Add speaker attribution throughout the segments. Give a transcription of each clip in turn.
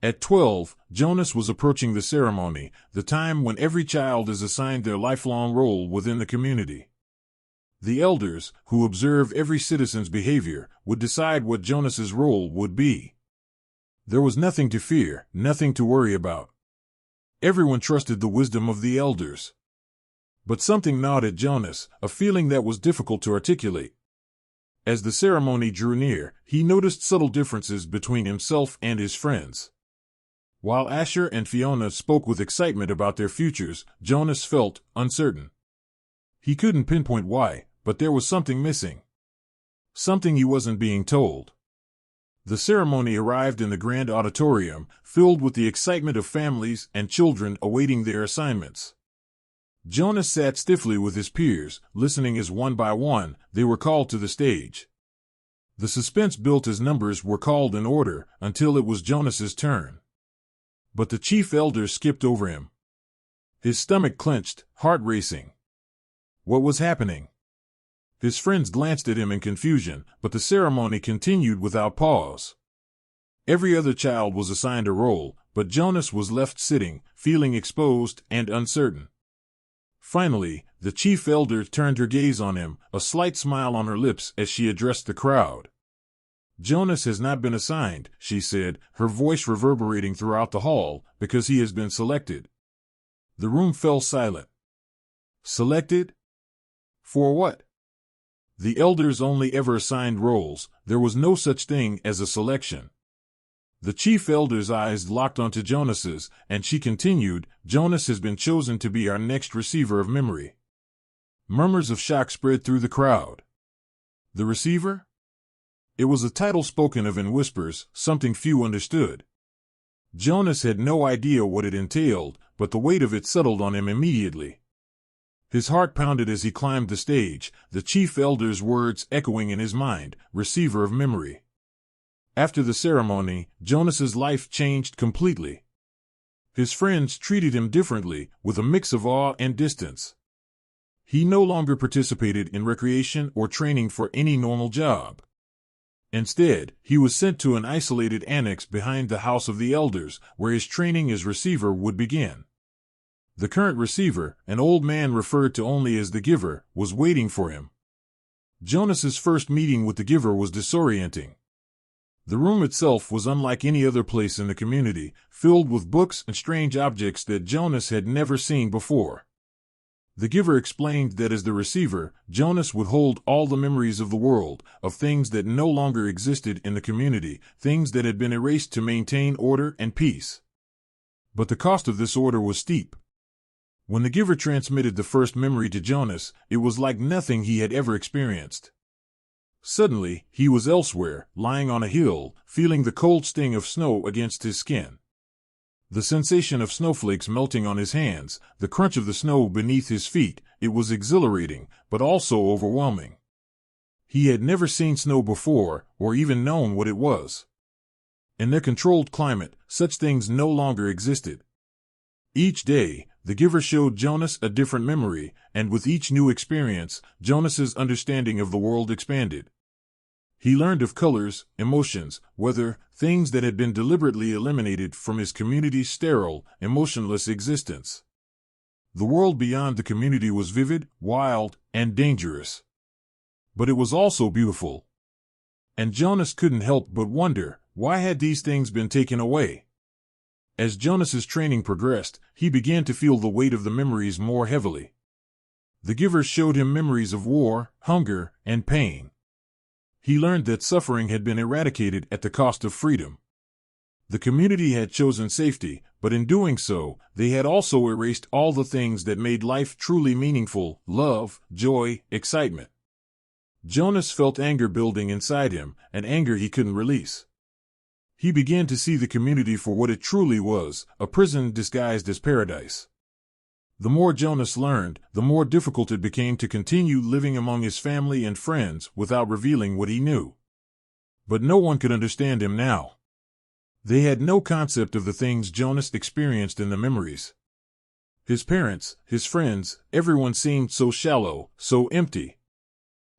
Speaker 1: At 12, Jonas was approaching the ceremony, the time when every child is assigned their lifelong role within the community. The elders, who observe every citizen's behavior, would decide what Jonas's role would be. There was nothing to fear, nothing to worry about. Everyone trusted the wisdom of the elders. But something gnawed at Jonas, a feeling that was difficult to articulate. As the ceremony drew near, he noticed subtle differences between himself and his friends. While Asher and Fiona spoke with excitement about their futures, Jonas felt uncertain. He couldn't pinpoint why, but there was something missing. Something he wasn't being told. The ceremony arrived in the grand auditorium, filled with the excitement of families and children awaiting their assignments. Jonas sat stiffly with his peers, listening as one by one they were called to the stage. The suspense built as numbers were called in order until it was Jonas's turn. But the chief elder skipped over him. His stomach clenched, heart racing. What was happening? His friends glanced at him in confusion, but the ceremony continued without pause. Every other child was assigned a role, but Jonas was left sitting, feeling exposed and uncertain. Finally, the chief elder turned her gaze on him, a slight smile on her lips as she addressed the crowd. Jonas has not been assigned, she said, her voice reverberating throughout the hall, because he has been selected. The room fell silent. Selected? For what? The elders only ever assigned roles, there was no such thing as a selection. The chief elder's eyes locked onto Jonas's, and she continued, Jonas has been chosen to be our next receiver of memory. Murmurs of shock spread through the crowd. The receiver? It was a title spoken of in whispers, something few understood. Jonas had no idea what it entailed, but the weight of it settled on him immediately. His heart pounded as he climbed the stage, the chief elder's words echoing in his mind, receiver of memory. After the ceremony, Jonas's life changed completely. His friends treated him differently, with a mix of awe and distance. He no longer participated in recreation or training for any normal job. Instead, he was sent to an isolated annex behind the house of the elders, where his training as receiver would begin. The current receiver, an old man referred to only as the giver, was waiting for him. Jonas's first meeting with the giver was disorienting. The room itself was unlike any other place in the community, filled with books and strange objects that Jonas had never seen before. The giver explained that as the receiver, Jonas would hold all the memories of the world, of things that no longer existed in the community, things that had been erased to maintain order and peace. But the cost of this order was steep. When the giver transmitted the first memory to Jonas, it was like nothing he had ever experienced. Suddenly, he was elsewhere, lying on a hill, feeling the cold sting of snow against his skin. The sensation of snowflakes melting on his hands, the crunch of the snow beneath his feet, it was exhilarating, but also overwhelming. He had never seen snow before, or even known what it was. In their controlled climate, such things no longer existed. Each day, the giver showed Jonas a different memory, and with each new experience, Jonas's understanding of the world expanded. He learned of colors, emotions, weather, things that had been deliberately eliminated from his community's sterile, emotionless existence. The world beyond the community was vivid, wild, and dangerous. But it was also beautiful. And Jonas couldn't help but wonder, why had these things been taken away? As Jonas's training progressed, he began to feel the weight of the memories more heavily. The giver showed him memories of war, hunger, and pain. He learned that suffering had been eradicated at the cost of freedom. The community had chosen safety, but in doing so, they had also erased all the things that made life truly meaningful: love, joy, excitement. Jonas felt anger building inside him, an anger he couldn't release. He began to see the community for what it truly was, a prison disguised as paradise. The more Jonas learned, the more difficult it became to continue living among his family and friends without revealing what he knew. But no one could understand him now. They had no concept of the things Jonas experienced in the memories. His parents, his friends, everyone seemed so shallow, so empty.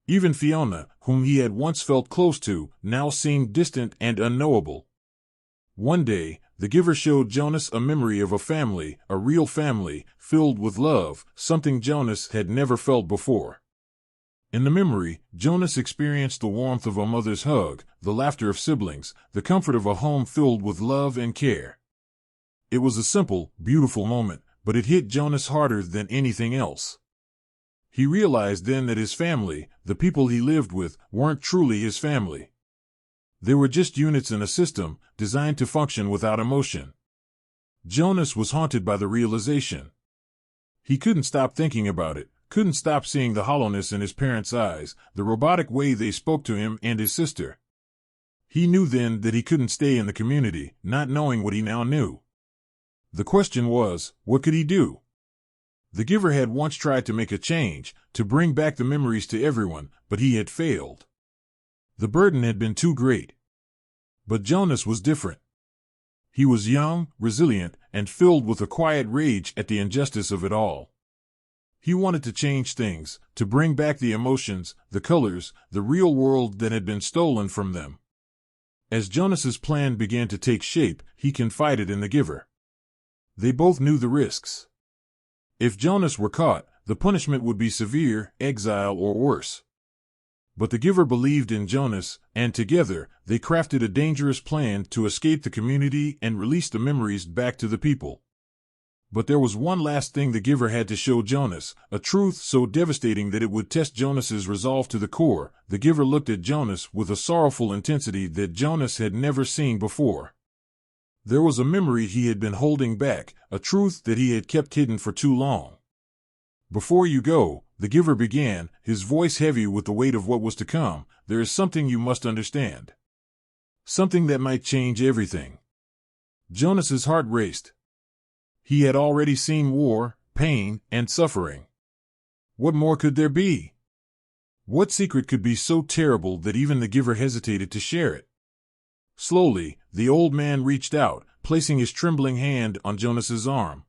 Speaker 1: Even Fiona, whom he had once felt close to, now seemed distant and unknowable. One day, the giver showed Jonas a memory of a family, a real family, filled with love, something Jonas had never felt before. In the memory, Jonas experienced the warmth of a mother's hug, the laughter of siblings, the comfort of a home filled with love and care. It was a simple, beautiful moment, but it hit Jonas harder than anything else. He realized then that his family, the people he lived with, weren't truly his family. They were just units in a system, designed to function without emotion. Jonas was haunted by the realization. He couldn't stop thinking about it, couldn't stop seeing the hollowness in his parents' eyes, the robotic way they spoke to him and his sister. He knew then that he couldn't stay in the community, not knowing what he now knew. The question was, what could he do? The giver had once tried to make a change, to bring back the memories to everyone, but he had failed. The burden had been too great. But Jonas was different. He was young, resilient, and filled with a quiet rage at the injustice of it all. He wanted to change things, to bring back the emotions, the colors, the real world that had been stolen from them. As Jonas's plan began to take shape, he confided in the giver. They both knew the risks. If Jonas were caught, the punishment would be severe, exile or worse. But the giver believed in Jonas, and together, they crafted a dangerous plan to escape the community and release the memories back to the people. But there was one last thing the giver had to show Jonas, a truth so devastating that it would test Jonas's resolve to the core. The giver looked at Jonas with a sorrowful intensity that Jonas had never seen before. There was a memory he had been holding back, a truth that he had kept hidden for too long. Before you go, the giver began, his voice heavy with the weight of what was to come, there is something you must understand. Something that might change everything. Jonas's heart raced. He had already seen war, pain, and suffering. What more could there be? What secret could be so terrible that even the giver hesitated to share it? Slowly, the old man reached out, placing his trembling hand on Jonas's arm.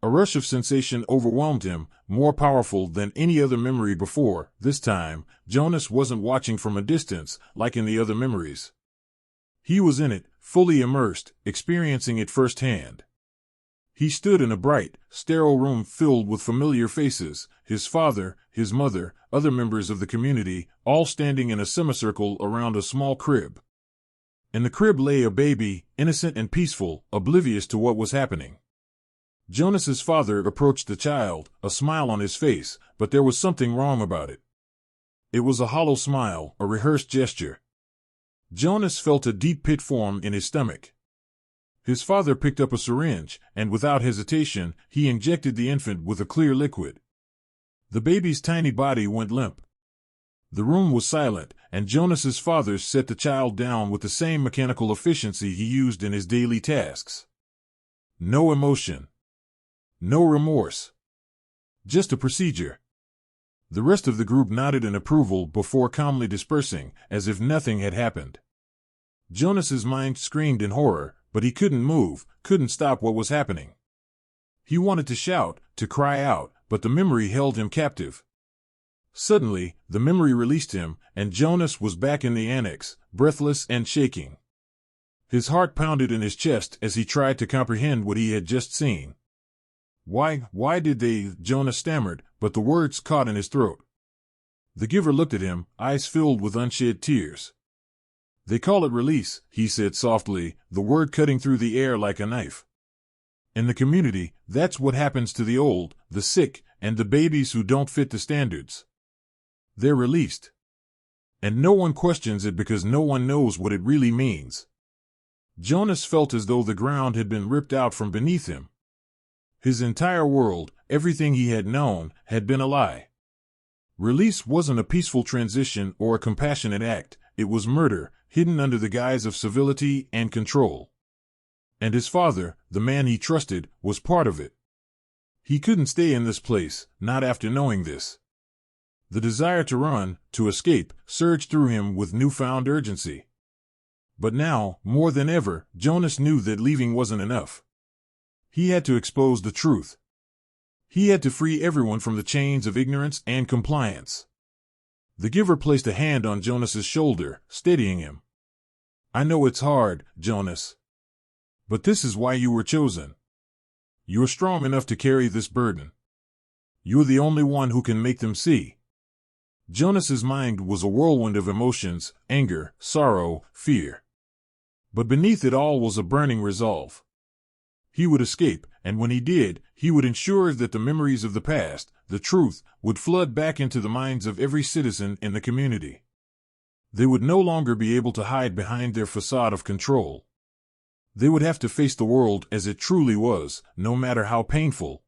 Speaker 1: A rush of sensation overwhelmed him, more powerful than any other memory before. This time, Jonas wasn't watching from a distance, like in the other memories. He was in it, fully immersed, experiencing it firsthand. He stood in a bright, sterile room filled with familiar faces, his father, his mother, other members of the community, all standing in a semicircle around a small crib. In the crib lay a baby, innocent and peaceful, oblivious to what was happening. Jonas's father approached the child, a smile on his face, but there was something wrong about it. It was a hollow smile, a rehearsed gesture. Jonas felt a deep pit form in his stomach. His father picked up a syringe, and without hesitation, he injected the infant with a clear liquid. The baby's tiny body went limp. The room was silent, and Jonas's father set the child down with the same mechanical efficiency he used in his daily tasks. No emotion. No remorse. Just a procedure. The rest of the group nodded in approval before calmly dispersing, as if nothing had happened. Jonas's mind screamed in horror, but he couldn't move, couldn't stop what was happening. He wanted to shout, to cry out, but the memory held him captive. Suddenly, the memory released him, and Jonas was back in the annex, breathless and shaking. His heart pounded in his chest as he tried to comprehend what he had just seen. Why did they, Jonas stammered, but the words caught in his throat. The giver looked at him, eyes filled with unshed tears. They call it release, he said softly, the word cutting through the air like a knife. In the community, that's what happens to the old, the sick, and the babies who don't fit the standards. They're released. And no one questions it because no one knows what it really means. Jonas felt as though the ground had been ripped out from beneath him. His entire world, everything he had known, had been a lie. Release wasn't a peaceful transition or a compassionate act, it was murder, hidden under the guise of civility and control. And his father, the man he trusted, was part of it. He couldn't stay in this place, not after knowing this. The desire to run, to escape, surged through him with newfound urgency. But now, more than ever, Jonas knew that leaving wasn't enough. He had to expose the truth. He had to free everyone from the chains of ignorance and compliance. The giver placed a hand on Jonas's shoulder, steadying him. I know it's hard, Jonas. But this is why you were chosen. You are strong enough to carry this burden. You are the only one who can make them see. Jonas's mind was a whirlwind of emotions, anger, sorrow, fear. But beneath it all was a burning resolve. He would escape, and when he did, he would ensure that the memories of the past, the truth, would flood back into the minds of every citizen in the community. They would no longer be able to hide behind their facade of control. They would have to face the world as it truly was, no matter how painful.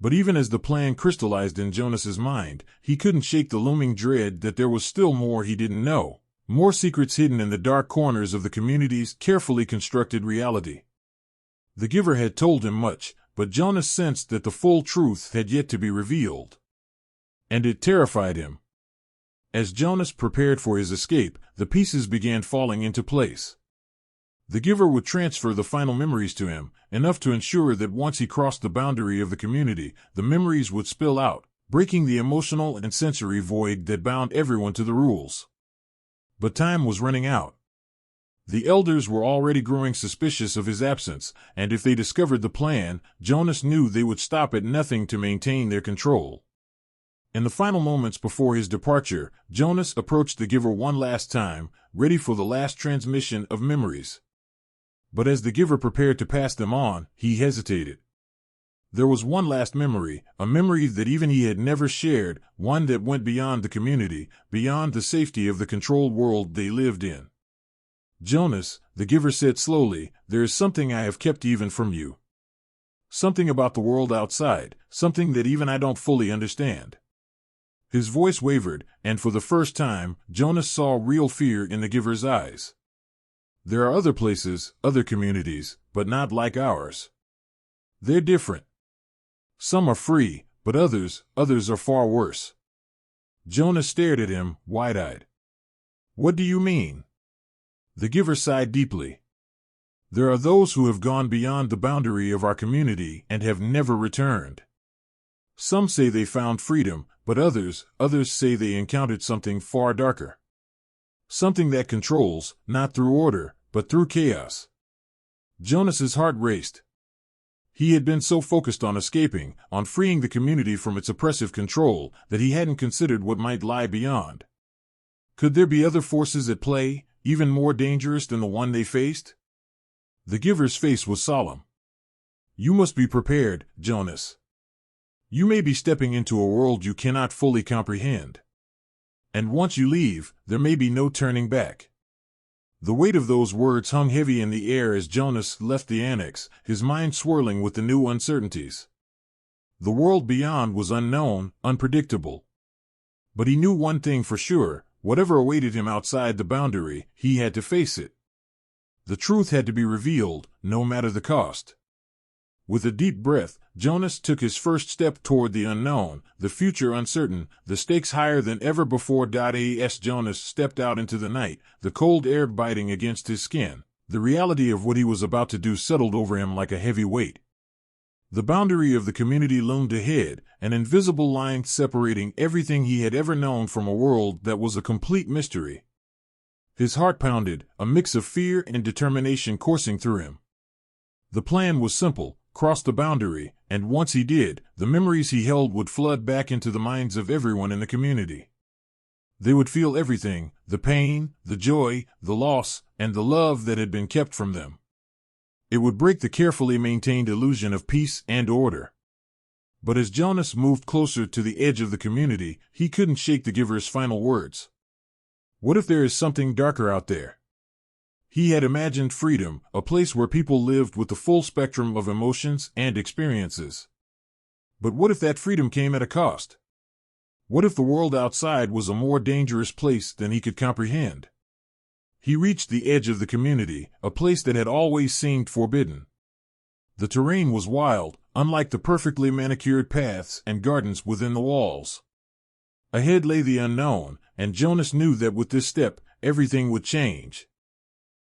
Speaker 1: But even as the plan crystallized in Jonas's mind, he couldn't shake the looming dread that there was still more he didn't know, more secrets hidden in the dark corners of the community's carefully constructed reality. The giver had told him much, but Jonas sensed that the full truth had yet to be revealed. And it terrified him. As Jonas prepared for his escape, the pieces began falling into place. The giver would transfer the final memories to him, enough to ensure that once he crossed the boundary of the community, the memories would spill out, breaking the emotional and sensory void that bound everyone to the rules. But time was running out. The elders were already growing suspicious of his absence, and if they discovered the plan, Jonas knew they would stop at nothing to maintain their control. In the final moments before his departure, Jonas approached the giver one last time, ready for the last transmission of memories. But as the giver prepared to pass them on, he hesitated. There was one last memory, a memory that even he had never shared, one that went beyond the community, beyond the safety of the controlled world they lived in. Jonas, the giver said slowly, there is something I have kept even from you. Something about the world outside, something that even I don't fully understand. His voice wavered, and for the first time, Jonas saw real fear in the giver's eyes. There are other places, other communities, but not like ours. They're different. Some are free, but others are far worse. Jonas stared at him, wide-eyed. What do you mean? The giver sighed deeply. There are those who have gone beyond the boundary of our community and have never returned. Some say they found freedom, but others say they encountered something far darker. Something that controls, not through order, but through chaos. Jonas's heart raced. He had been so focused on escaping, on freeing the community from its oppressive control, that he hadn't considered what might lie beyond. Could there be other forces at play, even more dangerous than the one they faced? The giver's face was solemn. You must be prepared, Jonas. You may be stepping into a world you cannot fully comprehend. And once you leave, there may be no turning back. The weight of those words hung heavy in the air as Jonas left the annex, his mind swirling with the new uncertainties. The world beyond was unknown, unpredictable. But he knew one thing for sure, whatever awaited him outside the boundary, he had to face it. The truth had to be revealed, no matter the cost. With a deep breath, Jonas took his first step toward the unknown, the future uncertain, the stakes higher than ever before. As Jonas stepped out into the night, the cold air biting against his skin, the reality of what he was about to do settled over him like a heavy weight. The boundary of the community loomed ahead, an invisible line separating everything he had ever known from a world that was a complete mystery. His heart pounded, a mix of fear and determination coursing through him. The plan was simple. Cross the boundary, and once he did, the memories he held would flood back into the minds of everyone in the community. They would feel everything, the pain, the joy, the loss, and the love that had been kept from them. It would break the carefully maintained illusion of peace and order. But as Jonas moved closer to the edge of the community, he couldn't shake the giver's final words. What if there is something darker out there? He had imagined freedom, a place where people lived with the full spectrum of emotions and experiences. But what if that freedom came at a cost? What if the world outside was a more dangerous place than he could comprehend? He reached the edge of the community, a place that had always seemed forbidden. The terrain was wild, unlike the perfectly manicured paths and gardens within the walls. Ahead lay the unknown, and Jonas knew that with this step, everything would change.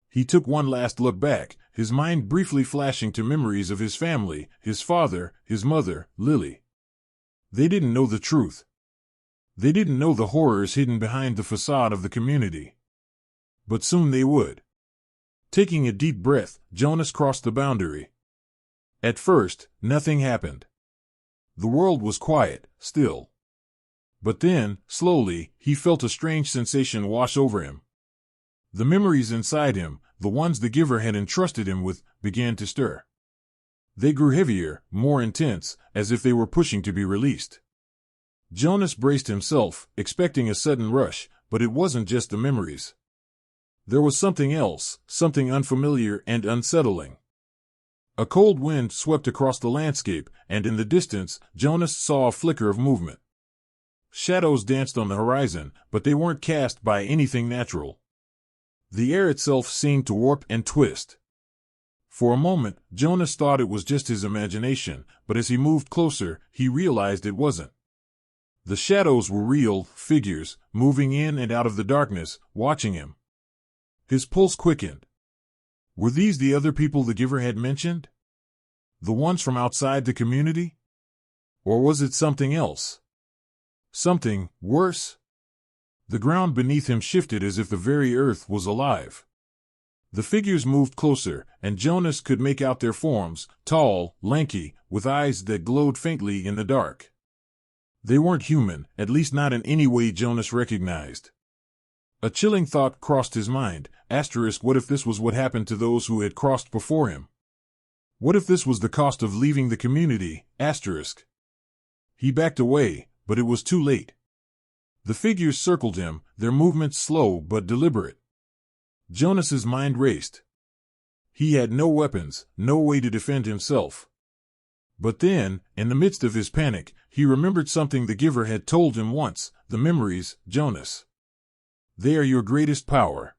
Speaker 1: He took one last look back, his mind briefly flashing to memories of his family, his father, his mother, Lily. They didn't know the truth. They didn't know the horrors hidden behind the facade of the community. But soon they would. Taking a deep breath, Jonas crossed the boundary. At first, nothing happened. The world was quiet, still. But then, slowly, he felt a strange sensation wash over him. The memories inside him, the ones the giver had entrusted him with, began to stir. They grew heavier, more intense, as if they were pushing to be released. Jonas braced himself, expecting a sudden rush, but it wasn't just the memories. There was something else, something unfamiliar and unsettling. A cold wind swept across the landscape, and in the distance, Jonas saw a flicker of movement. Shadows danced on the horizon, but they weren't cast by anything natural. The air itself seemed to warp and twist. For a moment, Jonas thought it was just his imagination, but as he moved closer, he realized it wasn't. The shadows were real, figures, moving in and out of the darkness, watching him. His pulse quickened. Were these the other people the giver had mentioned? The ones from outside the community? Or was it something else? Something worse? The ground beneath him shifted as if the very earth was alive. The figures moved closer, and Jonas could make out their forms, tall, lanky, with eyes that glowed faintly in the dark. They weren't human, at least not in any way Jonas recognized. A chilling thought crossed his mind, what if this was what happened to those who had crossed before him? What if this was the cost of leaving the community, He backed away, but it was too late. The figures circled him, their movements slow but deliberate. Jonas's mind raced. He had no weapons, no way to defend himself. But then, in the midst of his panic, he remembered something the giver had told him once, the memories, Jonas. They are your greatest power.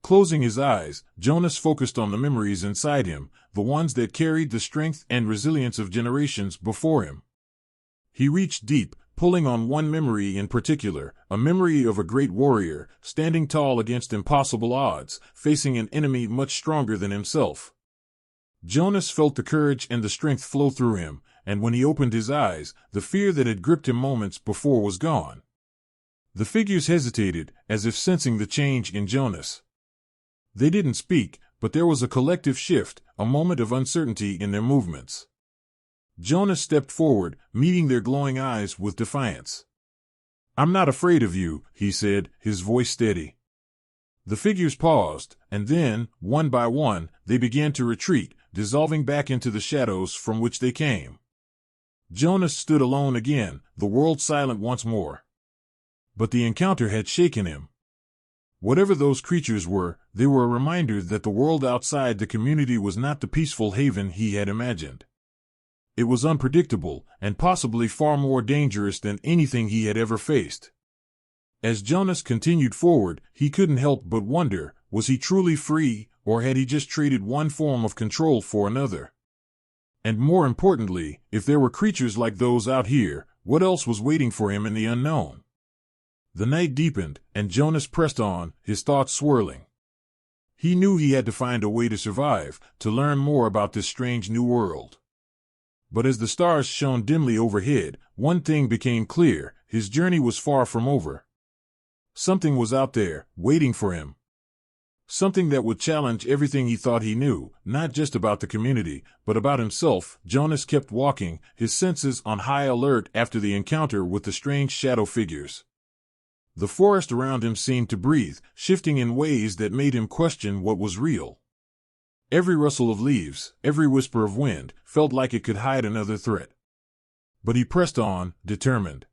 Speaker 1: Closing his eyes, Jonas focused on the memories inside him, the ones that carried the strength and resilience of generations before him. He reached deep, pulling on one memory in particular, a memory of a great warrior, standing tall against impossible odds, facing an enemy much stronger than himself. Jonas felt the courage and the strength flow through him, and when he opened his eyes, the fear that had gripped him moments before was gone. The figures hesitated, as if sensing the change in Jonas. They didn't speak, but there was a collective shift, a moment of uncertainty in their movements. Jonas stepped forward, meeting their glowing eyes with defiance. "I'm not afraid of you," he said, his voice steady. The figures paused, and then, one by one, they began to retreat, dissolving back into the shadows from which they came. Jonas stood alone again, the world silent once more. But the encounter had shaken him. Whatever those creatures were, they were a reminder that the world outside the community was not the peaceful haven he had imagined. It was unpredictable, and possibly far more dangerous than anything he had ever faced. As Jonas continued forward, he couldn't help but wonder, was he truly free, or had he just traded one form of control for another? And more importantly, if there were creatures like those out here, what else was waiting for him in the unknown? The night deepened, and Jonas pressed on, his thoughts swirling. He knew he had to find a way to survive, to learn more about this strange new world. But as the stars shone dimly overhead, one thing became clear: his journey was far from over. Something was out there, waiting for him. Something that would challenge everything he thought he knew, not just about the community, but about himself. Jonas kept walking, his senses on high alert after the encounter with the strange shadow figures. The forest around him seemed to breathe, shifting in ways that made him question what was real. Every rustle of leaves, every whisper of wind, felt like it could hide another threat. But he pressed on, determined.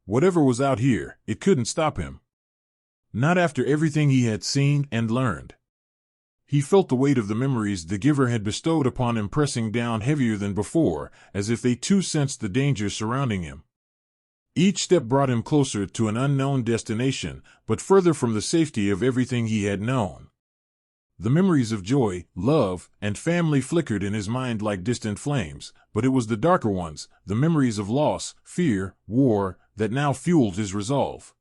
Speaker 1: Whatever was out here, it couldn't stop him. Not after everything he had seen and learned. He felt the weight of the memories the giver had bestowed upon him pressing down heavier than before, as if they too sensed the danger surrounding him. Each step brought him closer to an unknown destination, but further from the safety of everything he had known. The memories of joy, love, and family flickered in his mind like distant flames, but it was the darker ones, the memories of loss, fear, war, that now fueled his resolve.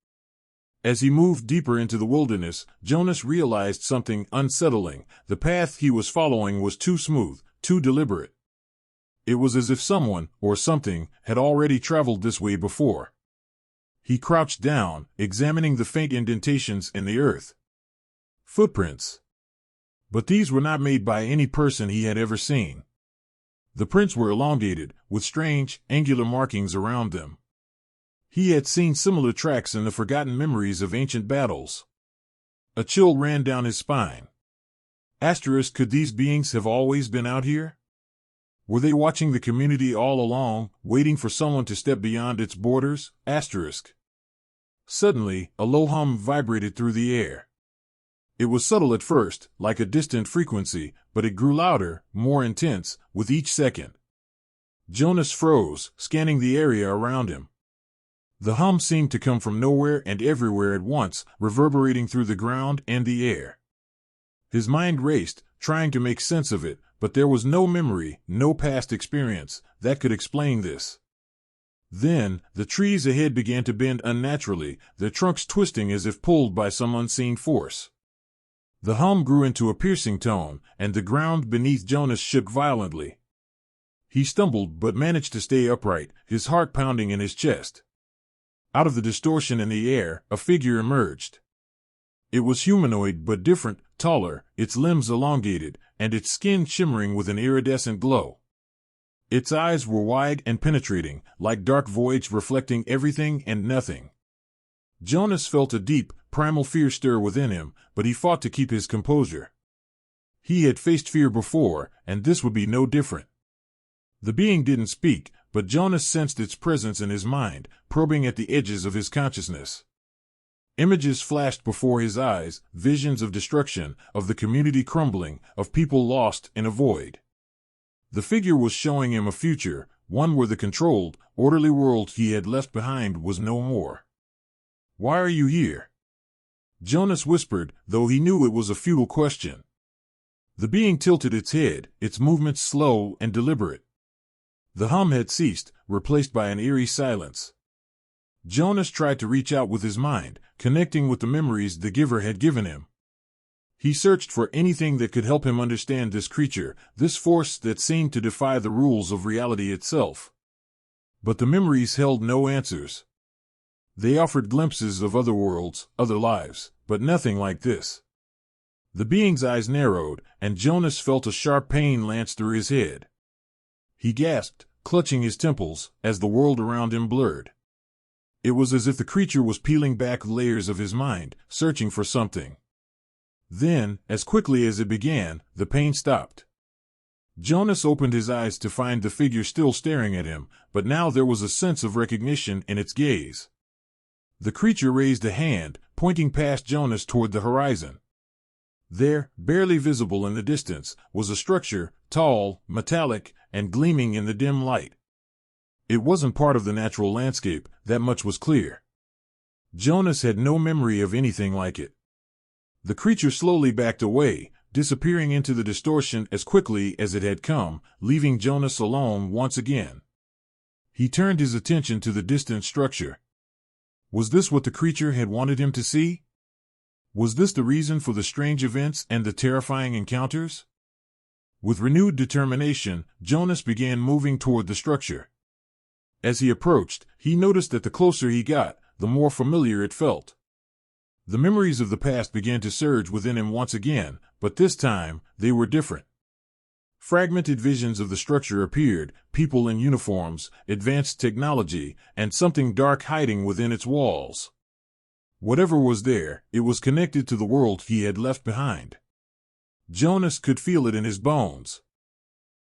Speaker 1: As he moved deeper into the wilderness, Jonas realized something unsettling. The path he was following was too smooth, too deliberate. It was as if someone, or something, had already traveled this way before. He crouched down, examining the faint indentations in the earth. Footprints. But these were not made by any person he had ever seen. The prints were elongated, with strange, angular markings around them. He had seen similar tracks in the forgotten memories of ancient battles. A chill ran down his spine. Could these beings have always been out here? Were they watching the community all along, waiting for someone to step beyond its borders? Suddenly, a low hum vibrated through the air. It was subtle at first, like a distant frequency, but it grew louder, more intense, with each second. Jonas froze, scanning the area around him. The hum seemed to come from nowhere and everywhere at once, reverberating through the ground and the air. His mind raced, trying to make sense of it, but there was no memory, no past experience, that could explain this. Then, the trees ahead began to bend unnaturally, their trunks twisting as if pulled by some unseen force. The hum grew into a piercing tone, and the ground beneath Jonas shook violently. He stumbled but managed to stay upright, his heart pounding in his chest. Out of the distortion in the air, a figure emerged. It was humanoid but different, taller, its limbs elongated, and its skin shimmering with an iridescent glow. Its eyes were wide and penetrating, like dark voids reflecting everything and nothing. Jonas felt a deep, primal fear stir within him, but he fought to keep his composure. He had faced fear before, and this would be no different. The being didn't speak, but Jonas sensed its presence in his mind, probing at the edges of his consciousness. Images flashed before his eyes, visions of destruction, of the community crumbling, of people lost in a void. The figure was showing him a future, one where the controlled, orderly world he had left behind was no more. "Why are you here?" Jonas whispered, though he knew it was a futile question. The being tilted its head, its movements slow and deliberate. The hum had ceased, replaced by an eerie silence. Jonas tried to reach out with his mind, connecting with the memories the giver had given him. He searched for anything that could help him understand this creature, this force that seemed to defy the rules of reality itself. But the memories held no answers. They offered glimpses of other worlds, other lives, but nothing like this. The being's eyes narrowed, and Jonas felt a sharp pain lance through his head. He gasped, clutching his temples, as the world around him blurred. It was as if the creature was peeling back layers of his mind, searching for something. Then, as quickly as it began, the pain stopped. Jonas opened his eyes to find the figure still staring at him, but now there was a sense of recognition in its gaze. The creature raised a hand, pointing past Jonas toward the horizon. There, barely visible in the distance, was a structure, tall, metallic, and gleaming in the dim light. It wasn't part of the natural landscape, that much was clear. Jonas had no memory of anything like it. The creature slowly backed away, disappearing into the distortion as quickly as it had come, leaving Jonas alone once again. He turned his attention to the distant structure. Was this what the creature had wanted him to see? Was this the reason for the strange events and the terrifying encounters? With renewed determination, Jonas began moving toward the structure. As he approached, he noticed that the closer he got, the more familiar it felt. The memories of the past began to surge within him once again, but this time, they were different. Fragmented visions of the structure appeared, people in uniforms, advanced technology, and something dark hiding within its walls. Whatever was there, it was connected to the world he had left behind. Jonas could feel it in his bones.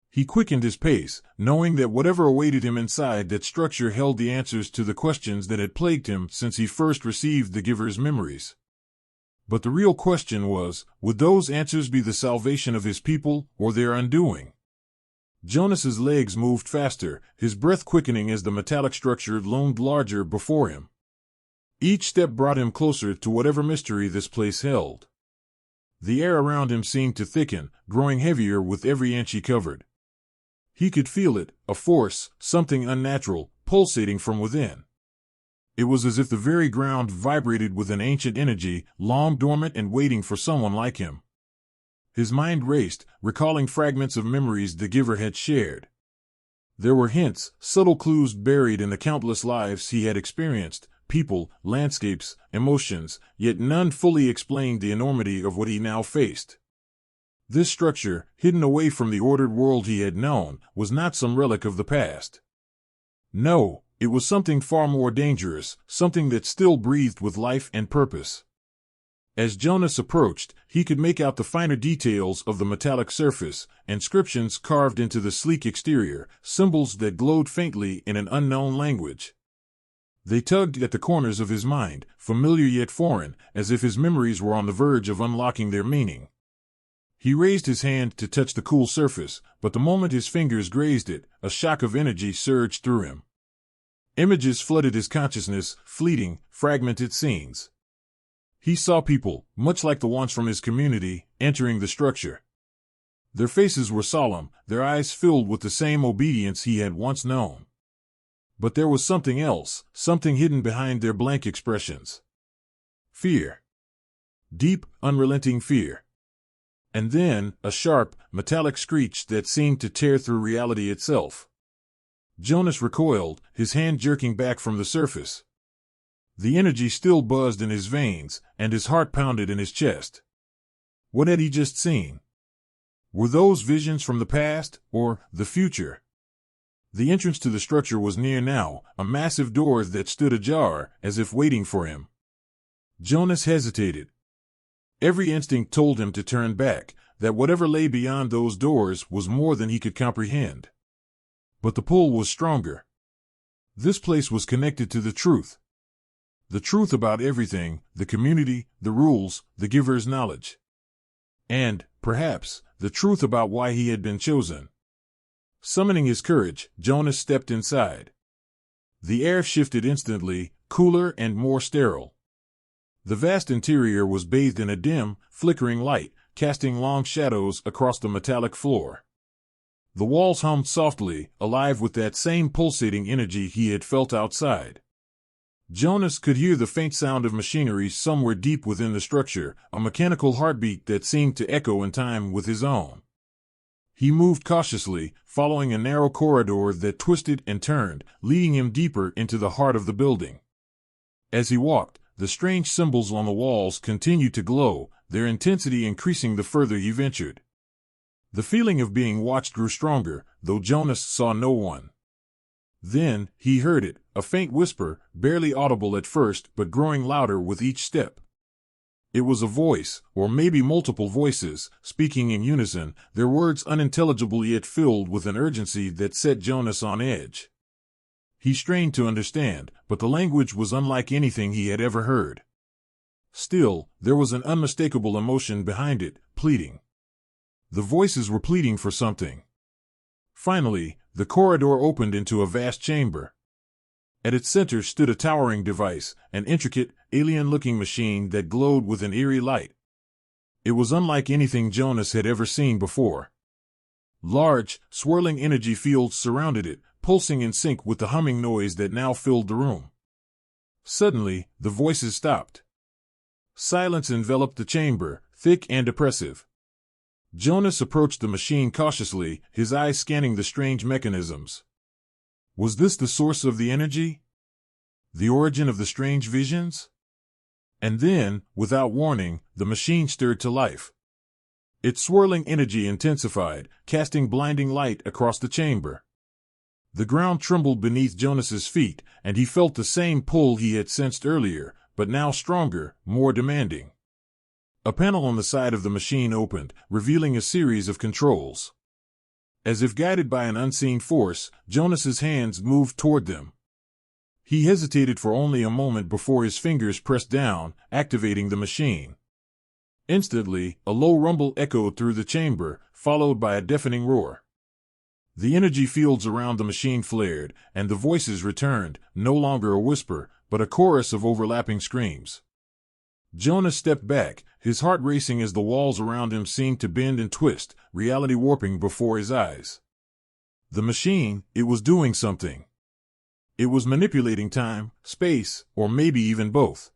Speaker 1: He quickened his pace, knowing that whatever awaited him inside that structure held the answers to the questions that had plagued him since he first received the giver's memories. But the real question was, would those answers be the salvation of his people or their undoing? Jonas's legs moved faster, his breath quickening as the metallic structure loomed larger before him. Each step brought him closer to whatever mystery this place held. The air around him seemed to thicken, growing heavier with every inch he covered. He could feel it, a force, something unnatural, pulsating from within. It was as if the very ground vibrated with an ancient energy, long dormant and waiting for someone like him. His mind raced, recalling fragments of memories the giver had shared. There were hints, subtle clues buried in the countless lives he had experienced, people, landscapes, emotions, yet none fully explained the enormity of what he now faced. This structure, hidden away from the ordered world he had known, was not some relic of the past. No, it was something far more dangerous, something that still breathed with life and purpose. As Jonas approached, he could make out the finer details of the metallic surface, inscriptions carved into the sleek exterior, symbols that glowed faintly in an unknown language. They tugged at the corners of his mind, familiar yet foreign, as if his memories were on the verge of unlocking their meaning. He raised his hand to touch the cool surface, but the moment his fingers grazed it, a shock of energy surged through him. Images flooded his consciousness, fleeting, fragmented scenes. He saw people, much like the ones from his community, entering the structure. Their faces were solemn, their eyes filled with the same obedience he had once known. But there was something else, something hidden behind their blank expressions. Fear. Deep, unrelenting fear. And then, a sharp, metallic screech that seemed to tear through reality itself. Jonas recoiled, his hand jerking back from the surface. The energy still buzzed in his veins, and his heart pounded in his chest. What had he just seen? Were those visions from the past, or the future? The entrance to the structure was near now, a massive door that stood ajar, as if waiting for him. Jonas hesitated. Every instinct told him to turn back, that whatever lay beyond those doors was more than he could comprehend. But the pull was stronger. This place was connected to the truth. The truth about everything, the community, the rules, the giver's knowledge. And, perhaps, the truth about why he had been chosen. Summoning his courage, Jonas stepped inside. The air shifted instantly, cooler and more sterile. The vast interior was bathed in a dim, flickering light, casting long shadows across the metallic floor. The walls hummed softly, alive with that same pulsating energy he had felt outside. Jonas could hear the faint sound of machinery somewhere deep within the structure, a mechanical heartbeat that seemed to echo in time with his own. He moved cautiously, following a narrow corridor that twisted and turned, leading him deeper into the heart of the building. As he walked, the strange symbols on the walls continued to glow, their intensity increasing the further he ventured. The feeling of being watched grew stronger, though Jonas saw no one. Then, he heard it, a faint whisper, barely audible at first but growing louder with each step. It was a voice, or maybe multiple voices, speaking in unison, their words unintelligible yet filled with an urgency that set Jonas on edge. He strained to understand, but the language was unlike anything he had ever heard. Still, there was an unmistakable emotion behind it, pleading. The voices were pleading for something. Finally, the corridor opened into a vast chamber. At its center stood a towering device, an intricate, alien-looking machine that glowed with an eerie light. It was unlike anything Jonas had ever seen before. Large, swirling energy fields surrounded it, pulsing in sync with the humming noise that now filled the room. Suddenly, the voices stopped. Silence enveloped the chamber, thick and oppressive. Jonas approached the machine cautiously, his eyes scanning the strange mechanisms. Was this the source of the energy? The origin of the strange visions? And then, without warning, the machine stirred to life. Its swirling energy intensified, casting blinding light across the chamber. The ground trembled beneath Jonas's feet, and he felt the same pull he had sensed earlier, but now stronger, more demanding. A panel on the side of the machine opened, revealing a series of controls. As if guided by an unseen force, Jonas's hands moved toward them. He hesitated for only a moment before his fingers pressed down, activating the machine. Instantly, a low rumble echoed through the chamber, followed by a deafening roar. The energy fields around the machine flared, and the voices returned, no longer a whisper, but a chorus of overlapping screams. Jonas stepped back, his heart racing as the walls around him seemed to bend and twist, reality warping before his eyes. The machine, it was doing something. It was manipulating time, space, or maybe even both.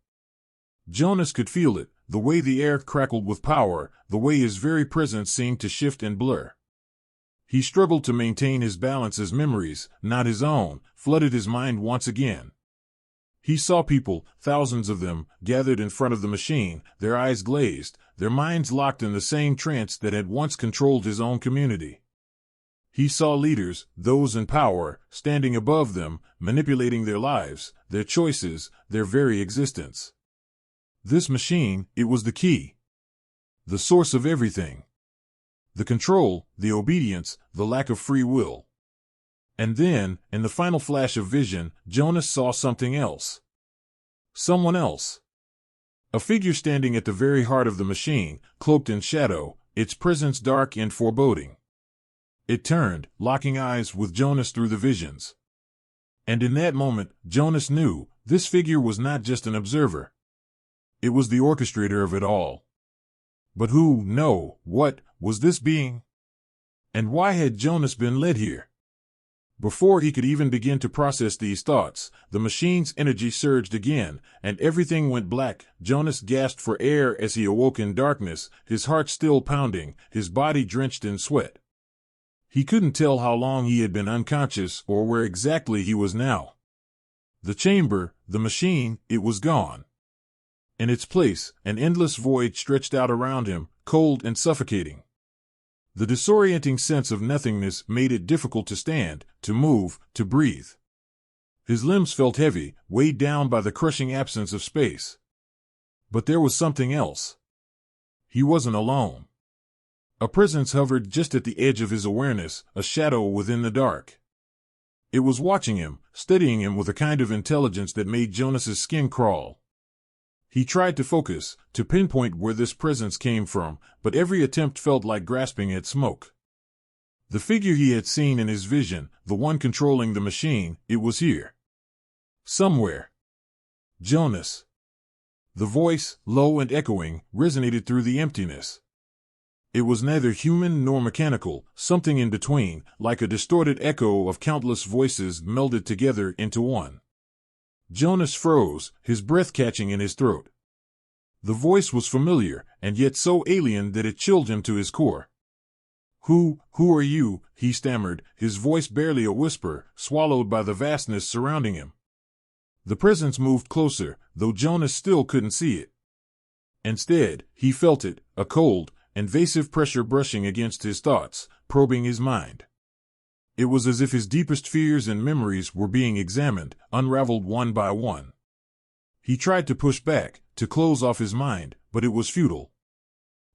Speaker 1: Jonas could feel it, the way the air crackled with power, the way his very presence seemed to shift and blur. He struggled to maintain his balance as memories, not his own, flooded his mind once again. He saw people, thousands of them, gathered in front of the machine, their eyes glazed, their minds locked in the same trance that had once controlled his own community. He saw leaders, those in power, standing above them, manipulating their lives, their choices, their very existence. This machine, it was the key. The source of everything. The control, the obedience, the lack of free will. And then, in the final flash of vision, Jonas saw something else. Someone else. A figure standing at the very heart of the machine, cloaked in shadow, its presence dark and foreboding. It turned, locking eyes with Jonas through the visions. And in that moment, Jonas knew, this figure was not just an observer. It was the orchestrator of it all. But who, no, what, was this being? And why had Jonas been led here? Before he could even begin to process these thoughts, the machine's energy surged again, and everything went black. Jonas gasped for air as he awoke in darkness, his heart still pounding, his body drenched in sweat. He couldn't tell how long he had been unconscious or where exactly he was now. The chamber, the machine, it was gone. In its place, an endless void stretched out around him, cold and suffocating. The disorienting sense of nothingness made it difficult to stand, to move, to breathe. His limbs felt heavy, weighed down by the crushing absence of space. But there was something else. He wasn't alone. A presence hovered just at the edge of his awareness, a shadow within the dark. It was watching him, studying him with a kind of intelligence that made Jonas's skin crawl. He tried to focus, to pinpoint where this presence came from, but every attempt felt like grasping at smoke. The figure he had seen in his vision, the one controlling the machine, it was here. Somewhere. Jonas. The voice, low and echoing, resonated through the emptiness. It was neither human nor mechanical, something in between, like a distorted echo of countless voices melded together into one. Jonas froze, his breath catching in his throat. The voice was familiar, and yet so alien that it chilled him to his core. Who are you?" he stammered, his voice barely a whisper, swallowed by the vastness surrounding him. The presence moved closer, though Jonas still couldn't see it. Instead, he felt it, a cold, invasive pressure brushing against his thoughts, probing his mind. It was as if his deepest fears and memories were being examined, unraveled one by one. He tried to push back, to close off his mind, but it was futile.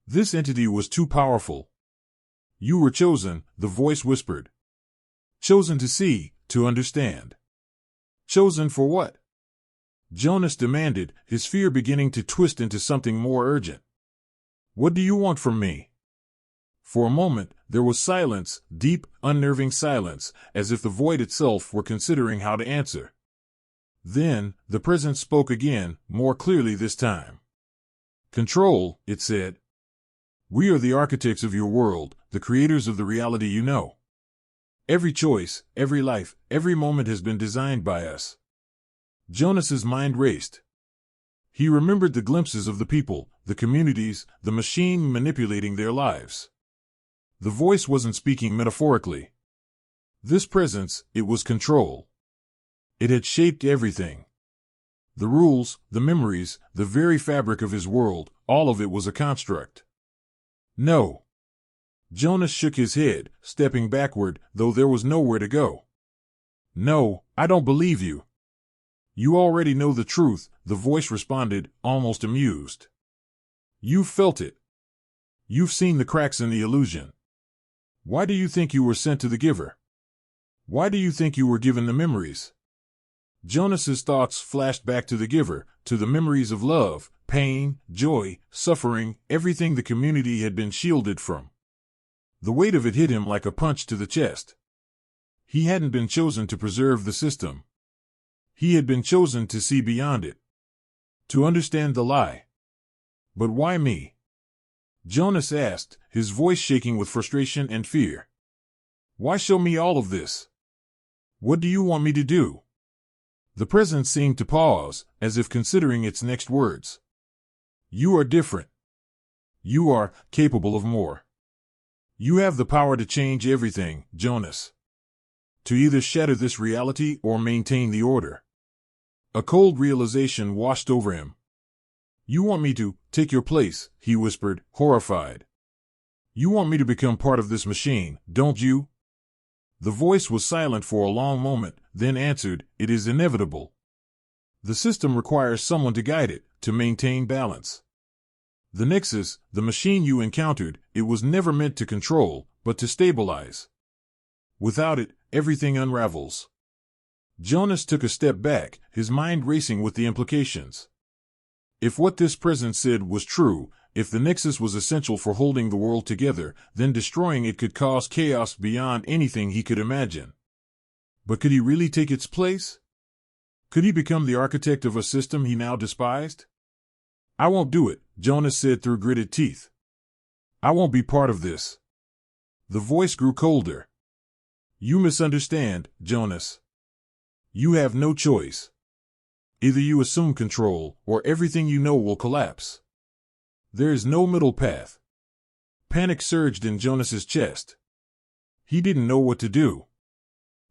Speaker 1: This entity was too powerful. "You were chosen," the voice whispered. "Chosen to see, to understand." "Chosen for what?" Jonas demanded, his fear beginning to twist into something more urgent. "What do you want from me?" For a moment, there was silence, deep, unnerving silence, as if the void itself were considering how to answer. Then, the presence spoke again, more clearly this time. "Control," it said. "We are the architects of your world, the creators of the reality you know. Every choice, every life, every moment has been designed by us." Jonas's mind raced. He remembered the glimpses of the people, the communities, the machine manipulating their lives. The voice wasn't speaking metaphorically. This presence, it was control. It had shaped everything. The rules, the memories, the very fabric of his world, all of it was a construct. "No." Jonas shook his head, stepping backward, though there was nowhere to go. "No, I don't believe you." "You already know the truth," the voice responded, almost amused. "You've felt it. You've seen the cracks in the illusion. Why do you think you were sent to the giver? Why do you think you were given the memories?" Jonas's thoughts flashed back to the giver, to the memories of love, pain, joy, suffering, everything the community had been shielded from. The weight of it hit him like a punch to the chest. He hadn't been chosen to preserve the system. He had been chosen to see beyond it. To understand the lie. "But why me?" Jonas asked, his voice shaking with frustration and fear. "Why show me all of this? What do you want me to do?" The presence seemed to pause, as if considering its next words. "You are different. You are capable of more. You have the power to change everything, Jonas. To either shatter this reality or maintain the order. A cold realization washed over him. You want me to take your place, he whispered, horrified. You want me to become part of this machine, don't you? The voice was silent for a long moment, then answered, it is inevitable. The system requires someone to guide it, to maintain balance. The Nexus, the machine you encountered, it was never meant to control, but to stabilize. Without it, everything unravels. Jonas took a step back, his mind racing with the implications. If what this presence said was true, if the Nexus was essential for holding the world together, then destroying it could cause chaos beyond anything he could imagine. But could he really take its place? Could he become the architect of a system he now despised? I won't do it, Jonas said through gritted teeth. I won't be part of this. The voice grew colder. You misunderstand, Jonas. You have no choice. Either you assume control, or everything you know will collapse. There is no middle path. Panic surged in Jonas's chest. He didn't know what to do.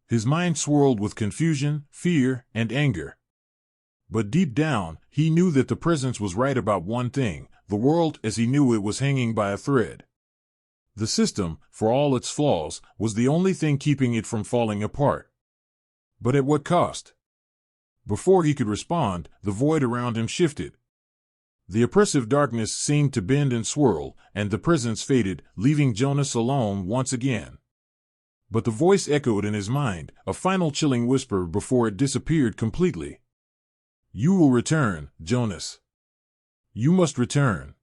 Speaker 1: His mind swirled with confusion, fear, and anger. But deep down, he knew that the presence was right about one thing: the world as he knew it was hanging by a thread. The system, for all its flaws, was the only thing keeping it from falling apart. But at what cost? Before he could respond, the void around him shifted. The oppressive darkness seemed to bend and swirl, and the presence faded, leaving Jonas alone once again. But the voice echoed in his mind, a final chilling whisper before it disappeared completely. You will return, Jonas. You must return.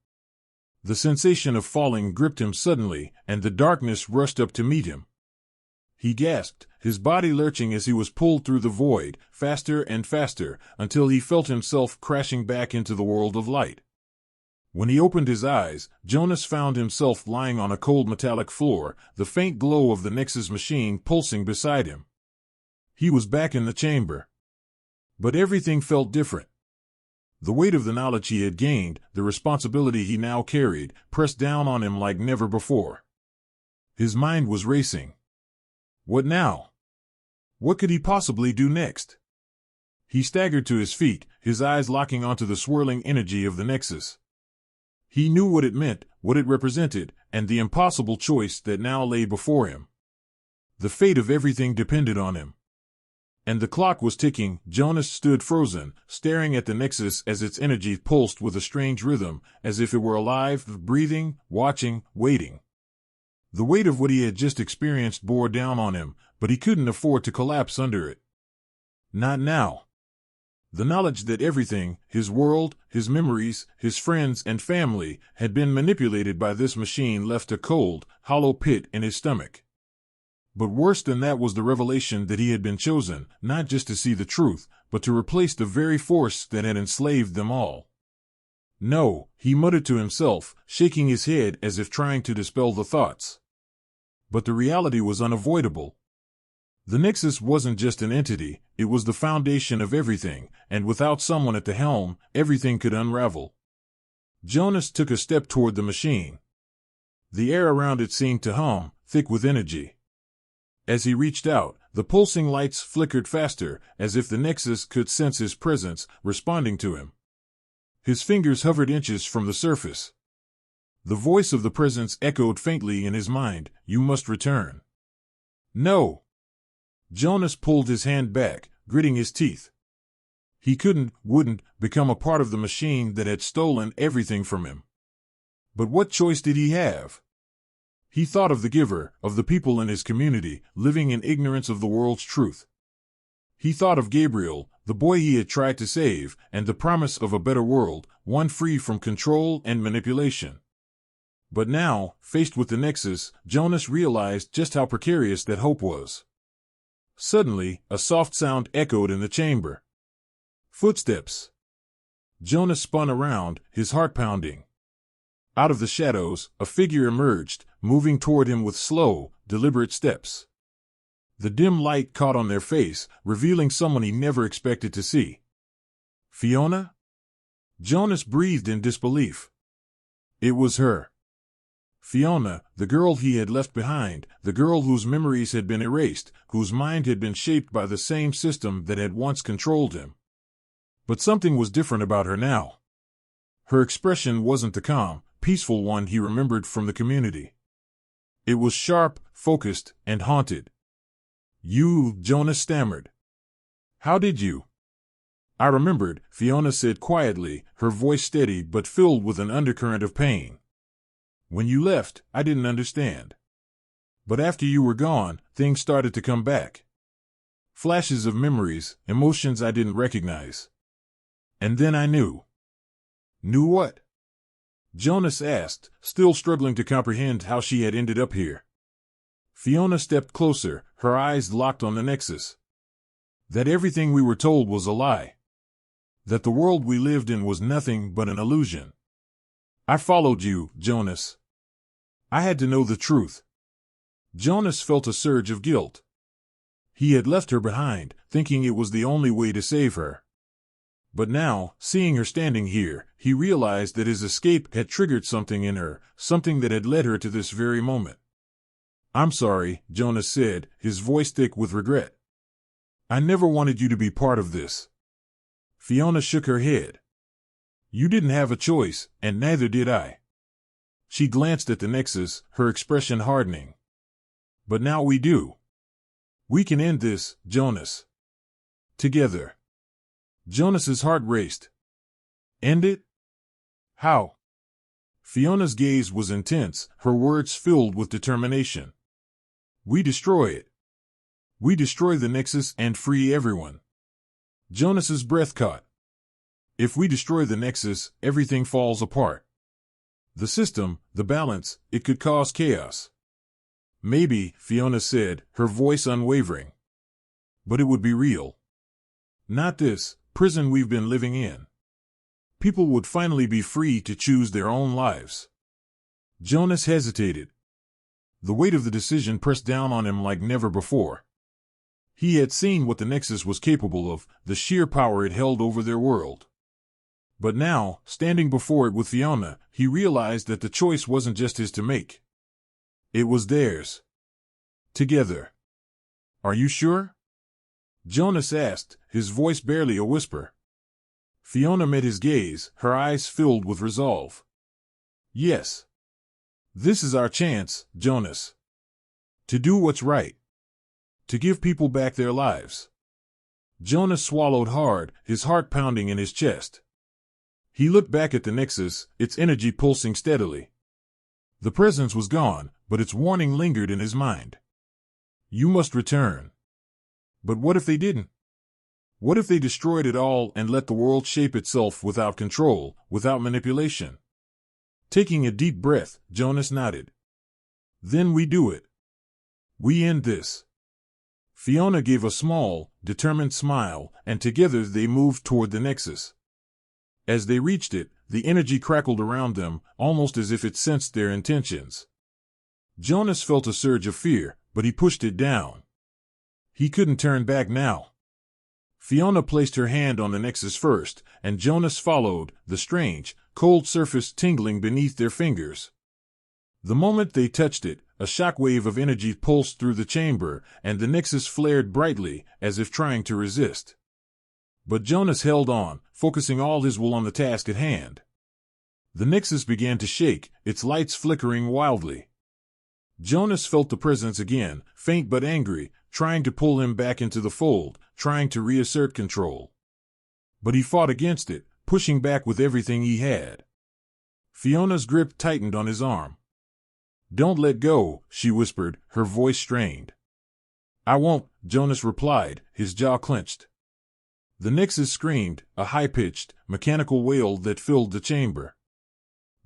Speaker 1: The sensation of falling gripped him suddenly, and the darkness rushed up to meet him. He gasped, his body lurching as he was pulled through the void, faster and faster, until he felt himself crashing back into the world of light. When he opened his eyes, Jonas found himself lying on a cold metallic floor, the faint glow of the Nexus machine pulsing beside him. He was back in the chamber. But everything felt different. The weight of the knowledge he had gained, the responsibility he now carried, pressed down on him like never before. His mind was racing. What now? What could he possibly do next? He staggered to his feet, his eyes locking onto the swirling energy of the Nexus. He knew what it meant, what it represented, and the impossible choice that now lay before him. The fate of everything depended on him. And the clock was ticking. Jonas stood frozen, staring at the Nexus as its energy pulsed with a strange rhythm, as if it were alive, breathing, watching, waiting. The weight of what he had just experienced bore down on him, but he couldn't afford to collapse under it. Not now. The knowledge that everything, his world, his memories, his friends and family, had been manipulated by this machine left a cold, hollow pit in his stomach. But worse than that was the revelation that he had been chosen, not just to see the truth, but to replace the very force that had enslaved them all. No, he muttered to himself, shaking his head as if trying to dispel the thoughts. But the reality was unavoidable. The Nexus wasn't just an entity, it was the foundation of everything, and without someone at the helm, everything could unravel. Jonas took a step toward the machine. The air around it seemed to hum, thick with energy. As he reached out, the pulsing lights flickered faster, as if the Nexus could sense his presence, responding to him. His fingers hovered inches from the surface. The voice of the presence echoed faintly in his mind, you must return. No. Jonas pulled his hand back, gritting his teeth. He wouldn't, become a part of the machine that had stolen everything from him. But what choice did he have? He thought of the giver, of the people in his community, living in ignorance of the world's truth. He thought of Gabriel, the boy he had tried to save, and the promise of a better world, one free from control and manipulation. But now, faced with the Nexus, Jonas realized just how precarious that hope was. Suddenly, a soft sound echoed in the chamber. Footsteps. Jonas spun around, his heart pounding. Out of the shadows, a figure emerged, moving toward him with slow, deliberate steps. The dim light caught on their face, revealing someone he never expected to see. Fiona? Jonas breathed in disbelief. It was her. Fiona, the girl he had left behind, the girl whose memories had been erased, whose mind had been shaped by the same system that had once controlled him. But something was different about her now. Her expression wasn't the calm, peaceful one he remembered from the community. It was sharp, focused, and haunted. "You," Jonas stammered. "How did you?" "I remembered," Fiona said quietly, her voice steady but filled with an undercurrent of pain. "When you left, I didn't understand. But after you were gone, things started to come back. Flashes of memories, emotions I didn't recognize. And then I knew." "Knew what?" Jonas asked, still struggling to comprehend how she had ended up here. Fiona stepped closer, her eyes locked on the Nexus. "That everything we were told was a lie. That the world we lived in was nothing but an illusion. I followed you, Jonas. I had to know the truth." Jonas felt a surge of guilt. He had left her behind, thinking it was the only way to save her. But now, seeing her standing here, he realized that his escape had triggered something in her, something that had led her to this very moment. "I'm sorry," Jonas said, his voice thick with regret. "I never wanted you to be part of this." Fiona shook her head. "You didn't have a choice, and neither did I." She glanced at the Nexus, her expression hardening. "But now we do. We can end this, Jonas. Together." Jonas's heart raced. "End it? How?" Fiona's gaze was intense, her words filled with determination. "We destroy it. We destroy the Nexus and free everyone." Jonas's breath caught. "If we destroy the Nexus, everything falls apart. The system, the balance, it could cause chaos." "Maybe," Fiona said, her voice unwavering. "But it would be real. Not this prison we've been living in. People would finally be free to choose their own lives." Jonas hesitated. The weight of the decision pressed down on him like never before. He had seen what the Nexus was capable of, the sheer power it held over their world. But now, standing before it with Fiona, he realized that the choice wasn't just his to make. It was theirs. Together. "Are you sure?" Jonas asked, his voice barely a whisper. Fiona met his gaze, her eyes filled with resolve. "Yes. This is our chance, Jonas. To do what's right. To give people back their lives." Jonas swallowed hard, his heart pounding in his chest. He looked back at the Nexus, its energy pulsing steadily. The presence was gone, but its warning lingered in his mind. "You must return." But what if they didn't? What if they destroyed it all and let the world shape itself without control, without manipulation? Taking a deep breath, Jonas nodded. "Then we do it. We end this." Fiona gave a small, determined smile, and together they moved toward the Nexus. As they reached it, the energy crackled around them, almost as if it sensed their intentions. Jonas felt a surge of fear, but he pushed it down. He couldn't turn back now. Fiona placed her hand on the Nexus first, and Jonas followed, the strange, cold surface tingling beneath their fingers. The moment they touched it, a shockwave of energy pulsed through the chamber, and the Nexus flared brightly, as if trying to resist. But Jonas held on, focusing all his will on the task at hand. The Nexus began to shake, its lights flickering wildly. Jonas felt the presence again, faint but angry, trying to pull him back into the fold, trying to reassert control. But he fought against it, pushing back with everything he had. Fiona's grip tightened on his arm. "Don't let go," she whispered, her voice strained. "I won't," Jonas replied, his jaw clenched. The Nexus screamed, a high-pitched, mechanical wail that filled the chamber.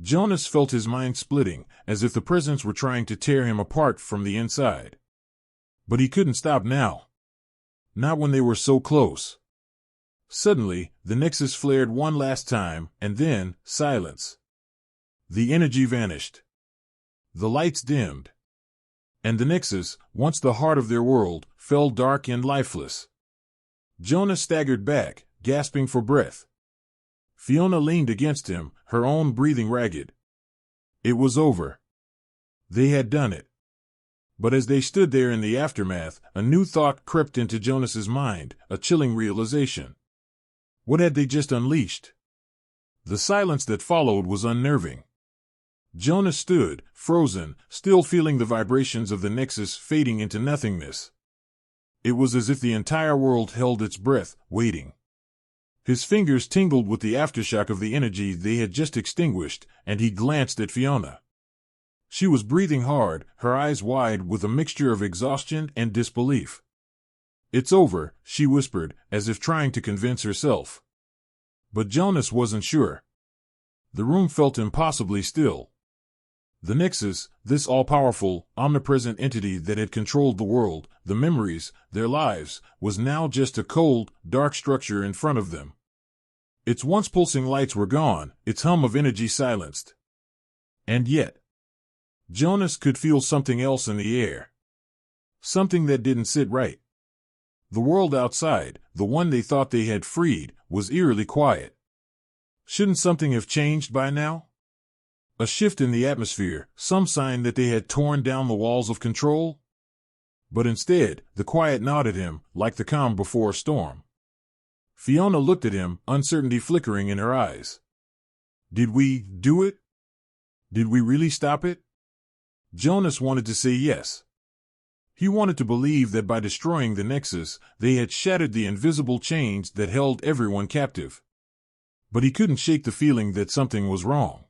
Speaker 1: Jonas felt his mind splitting, as if the presence were trying to tear him apart from the inside. But he couldn't stop now. Not when they were so close. Suddenly, the Nexus flared one last time, and then, silence. The energy vanished. The lights dimmed. And the Nexus, once the heart of their world, fell dark and lifeless. Jonas staggered back, gasping for breath. Fiona leaned against him, her own breathing ragged. It was over. They had done it. But as they stood there in the aftermath, a new thought crept into Jonas's mind, a chilling realization. What had they just unleashed? The silence that followed was unnerving. Jonas stood, frozen, still feeling the vibrations of the Nexus fading into nothingness. It was as if the entire world held its breath, waiting. His fingers tingled with the aftershock of the energy they had just extinguished, and he glanced at Fiona. She was breathing hard, her eyes wide with a mixture of exhaustion and disbelief. "It's over," she whispered, as if trying to convince herself. But Jonas wasn't sure. The room felt impossibly still. The Nexus, this all-powerful, omnipresent entity that had controlled the world, the memories, their lives, was now just a cold, dark structure in front of them. Its once pulsing lights were gone, its hum of energy silenced. And yet, Jonas could feel something else in the air. Something that didn't sit right. The world outside, the one they thought they had freed, was eerily quiet. Shouldn't something have changed by now? A shift in the atmosphere, some sign that they had torn down the walls of control? But instead, the quiet nodded him, like the calm before a storm. Fiona looked at him, uncertainty flickering in her eyes. "Did we do it? Did we really stop it?" Jonas wanted to say yes. He wanted to believe that by destroying the Nexus, they had shattered the invisible chains that held everyone captive. But he couldn't shake the feeling that something was wrong.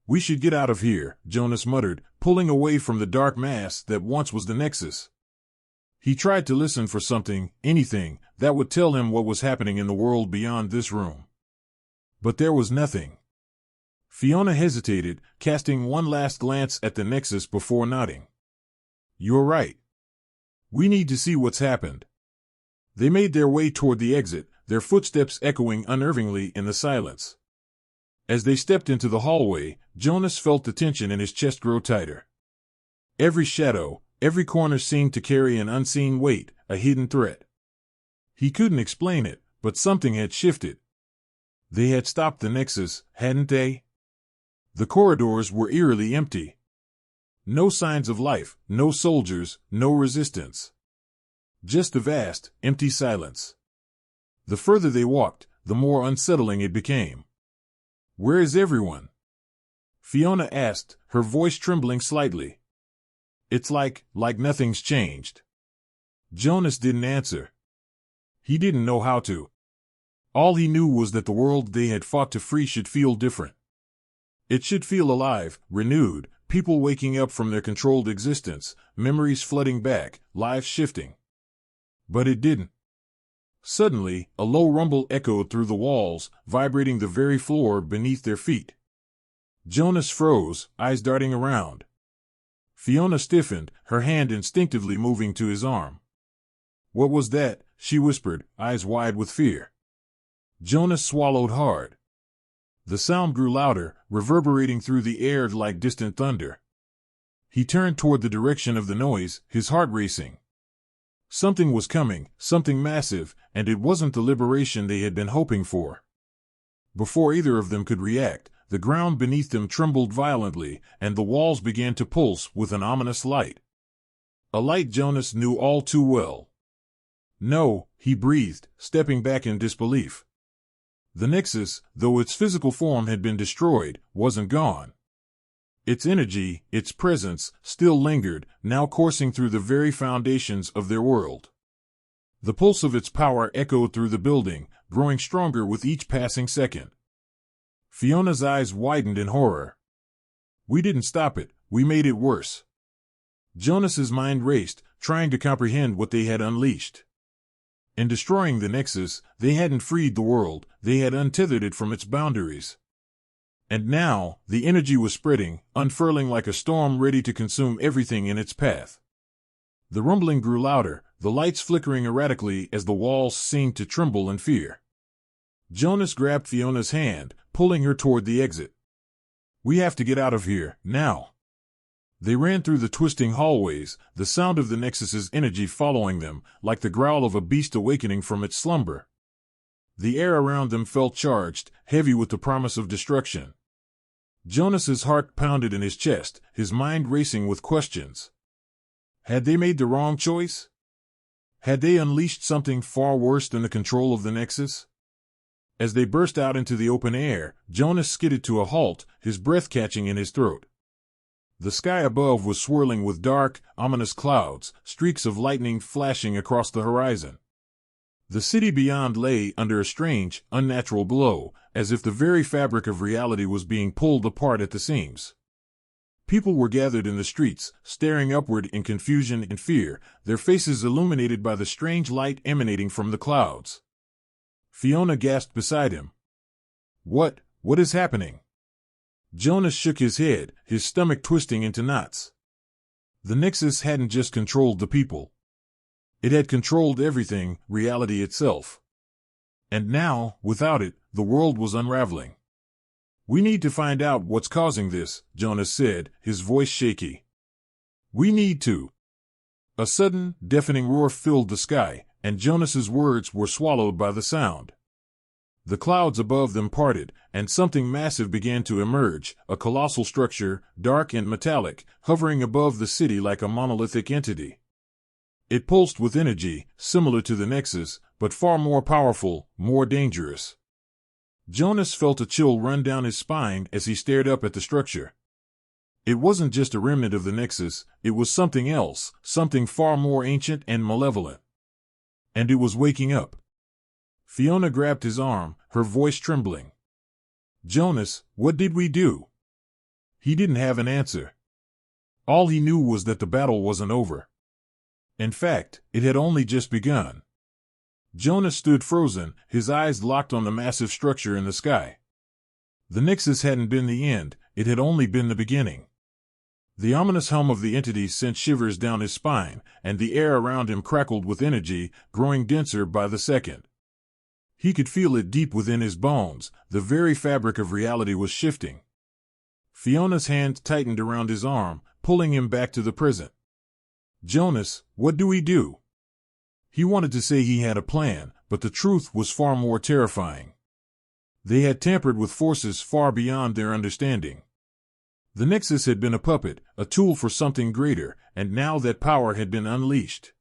Speaker 1: "We should get out of here," Jonas muttered, pulling away from the dark mass that once was the Nexus. He tried to listen for something, anything, that would tell him what was happening in the world beyond this room. But there was nothing. Fiona hesitated, casting one last glance at the Nexus before nodding. "You're right. We need to see what's happened." They made their way toward the exit, their footsteps echoing unnervingly in the silence. As they stepped into the hallway, Jonas felt the tension in his chest grow tighter. Every shadow, every corner seemed to carry an unseen weight, a hidden threat. He couldn't explain it, but something had shifted. They had stopped the Nexus, hadn't they? The corridors were eerily empty. No signs of life, no soldiers, no resistance. Just a vast, empty silence. The further they walked, the more unsettling it became. "Where is everyone?" Fiona asked, her voice trembling slightly. "It's like nothing's changed." Jonas didn't answer. He didn't know how to. All he knew was that the world they had fought to free should feel different. It should feel alive, renewed, people waking up from their controlled existence, memories flooding back, lives shifting. But it didn't. Suddenly, a low rumble echoed through the walls, vibrating the very floor beneath their feet. Jonas froze, eyes darting around. Fiona stiffened, her hand instinctively moving to his arm. "What was that?" she whispered, eyes wide with fear. Jonas swallowed hard. The sound grew louder, reverberating through the air like distant thunder. He turned toward the direction of the noise, his heart racing. Something was coming, something massive, and it wasn't the liberation they had been hoping for. Before either of them could react, the ground beneath them trembled violently, and the walls began to pulse with an ominous light. A light Jonas knew all too well. "No," he breathed, stepping back in disbelief. The Nexus, though its physical form had been destroyed, wasn't gone. Its energy, its presence, still lingered, now coursing through the very foundations of their world. The pulse of its power echoed through the building, growing stronger with each passing second. Fiona's eyes widened in horror. "We didn't stop it, we made it worse." Jonas's mind raced, trying to comprehend what they had unleashed. In destroying the Nexus, they hadn't freed the world, they had untethered it from its boundaries. And now, the energy was spreading, unfurling like a storm ready to consume everything in its path. The rumbling grew louder, the lights flickering erratically as the walls seemed to tremble in fear. Jonas grabbed Fiona's hand, pulling her toward the exit. "We have to get out of here, now." They ran through the twisting hallways, the sound of the Nexus's energy following them, like the growl of a beast awakening from its slumber. The air around them felt charged, heavy with the promise of destruction. Jonas's heart pounded in his chest, his mind racing with questions. Had they made the wrong choice? Had they unleashed something far worse than the control of the Nexus? As they burst out into the open air, Jonas skidded to a halt, his breath catching in his throat. The sky above was swirling with dark, ominous clouds, streaks of lightning flashing across the horizon. The city beyond lay under a strange, unnatural glow, as if the very fabric of reality was being pulled apart at the seams. People were gathered in the streets, staring upward in confusion and fear, their faces illuminated by the strange light emanating from the clouds. Fiona gasped beside him. What is happening?" Jonas shook his head, his stomach twisting into knots. The Nexus hadn't just controlled the people. It had controlled everything, reality itself. And now, without it, the world was unraveling. "We need to find out what's causing this," Jonas said, his voice shaky. "We need to." A sudden, deafening roar filled the sky, and Jonas's words were swallowed by the sound. The clouds above them parted, and something massive began to emerge, a colossal structure, dark and metallic, hovering above the city like a monolithic entity. It pulsed with energy, similar to the Nexus, but far more powerful, more dangerous. Jonas felt a chill run down his spine as he stared up at the structure. It wasn't just a remnant of the Nexus, it was something else, something far more ancient and malevolent. And it was waking up. Fiona grabbed his arm, her voice trembling. "Jonas, what did we do?" He didn't have an answer. All he knew was that the battle wasn't over. In fact, it had only just begun. Jonas stood frozen, his eyes locked on the massive structure in the sky. The Nexus hadn't been the end, it had only been the beginning. The ominous hum of the entity sent shivers down his spine, and the air around him crackled with energy, growing denser by the second. He could feel it deep within his bones, the very fabric of reality was shifting. Fiona's hand tightened around his arm, pulling him back to the present. "Jonas, what do we do?" He wanted to say he had a plan, but the truth was far more terrifying. They had tampered with forces far beyond their understanding. The Nexus had been a puppet, a tool for something greater, and now that power had been unleashed.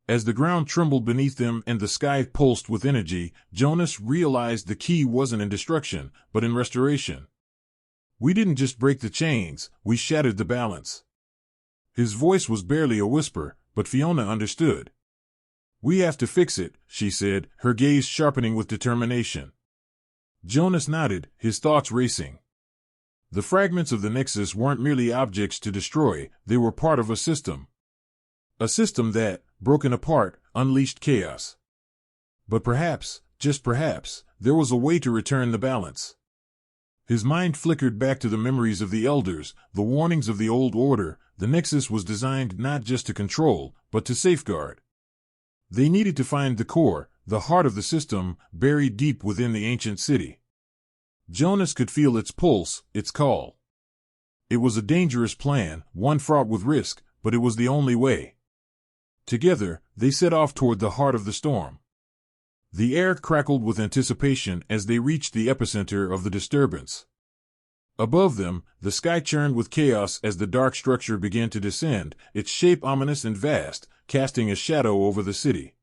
Speaker 1: As the ground trembled beneath them and the sky pulsed with energy, Jonas realized the key wasn't in destruction, but in restoration. "We didn't just break the chains, we shattered the balance." His voice was barely a whisper, but Fiona understood. "We have to fix it," she said, her gaze sharpening with determination. Jonas nodded, his thoughts racing. The fragments of the Nexus weren't merely objects to destroy, they were part of a system. A system that, broken apart, unleashed chaos. But perhaps, just perhaps, there was a way to return the balance. His mind flickered back to the memories of the Elders, the warnings of the old order. The Nexus was designed not just to control, but to safeguard. They needed to find the core, the heart of the system, buried deep within the ancient city. Jonas could feel its pulse, its call. It was a dangerous plan, one fraught with risk, but it was the only way. Together, they set off toward the heart of the storm. The air crackled with anticipation as they reached the epicenter of the disturbance. Above them, the sky churned with chaos as the dark structure began to descend, its shape ominous and vast, casting a shadow over the city.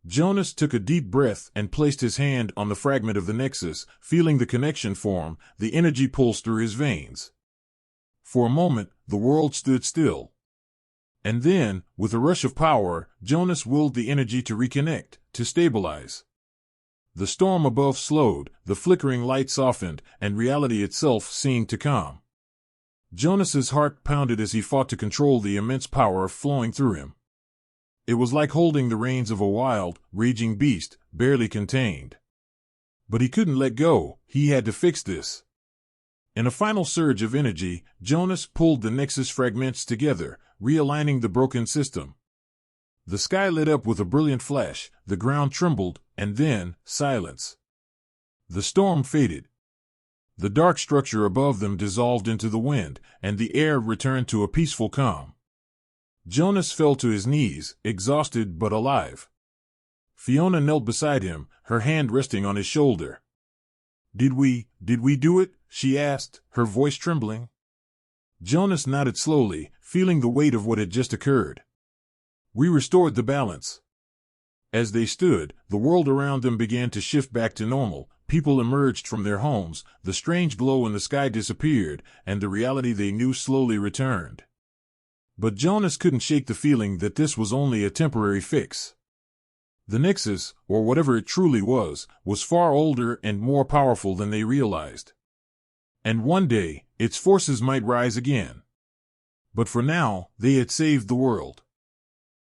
Speaker 1: Jonas took a deep breath and placed his hand on the fragment of the Nexus, feeling the connection form, the energy pulse through his veins. For a moment, the world stood still. And then, with a rush of power, Jonas willed the energy to reconnect, to stabilize. The storm above slowed, the flickering light softened, and reality itself seemed to calm. Jonas's heart pounded as he fought to control the immense power flowing through him. It was like holding the reins of a wild, raging beast, barely contained. But he couldn't let go, he had to fix this. In a final surge of energy, Jonas pulled the Nexus fragments together, realigning the broken system. The sky lit up with a brilliant flash, the ground trembled, and then, silence. The storm faded. The dark structure above them dissolved into the wind, and the air returned to a peaceful calm. Jonas fell to his knees, exhausted but alive. Fiona knelt beside him, her hand resting on his shoulder. Did we do it?" she asked, her voice trembling. Jonas nodded slowly, feeling the weight of what had just occurred. "We restored the balance." As they stood, the world around them began to shift back to normal. People emerged from their homes, the strange glow in the sky disappeared, and the reality they knew slowly returned. But Jonas couldn't shake the feeling that this was only a temporary fix. The Nexus, or whatever it truly was far older and more powerful than they realized. And one day, its forces might rise again. But for now, they had saved the world.